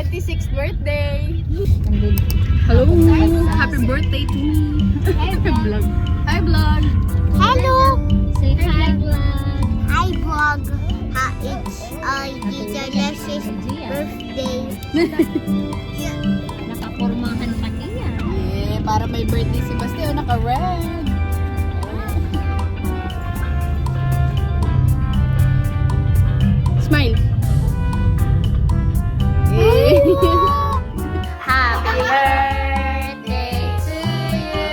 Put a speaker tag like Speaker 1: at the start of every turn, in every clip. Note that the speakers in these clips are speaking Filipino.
Speaker 1: 26th birthday!
Speaker 2: Hello! Happy birthday to me!
Speaker 1: Hi, vlog!
Speaker 2: Hi, vlog!
Speaker 3: Hello!
Speaker 1: Say hi, vlog!
Speaker 3: Hi, vlog. It's Tita Leslie's birthday.
Speaker 1: Nakapormahan pa niya.
Speaker 2: Eh, para may birthday si Bastio, naka-red! Smile!
Speaker 1: Happy birthday to you!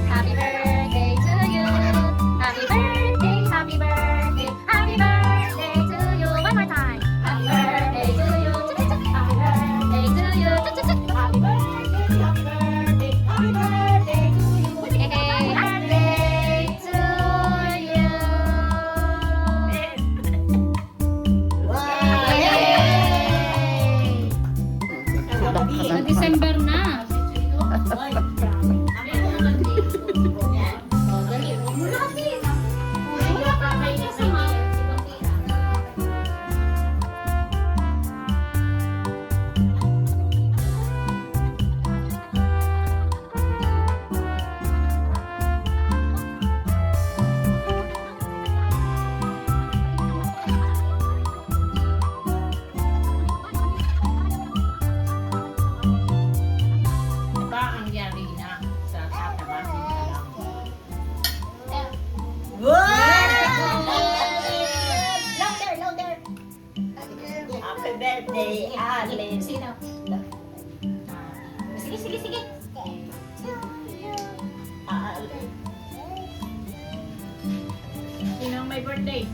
Speaker 1: Happy birthday to you! Happy birthday, happy birthday, happy birthday to you! One more time! Happy birthday to you! Happy birthday to you! Happy birthday, happy birthday, happy birthday to you! Happy birthday to you! December na.
Speaker 3: Happy birthday, Alin.
Speaker 1: Sino? Sige, sige, sige.
Speaker 3: Alin.
Speaker 1: Sino ang may birthday?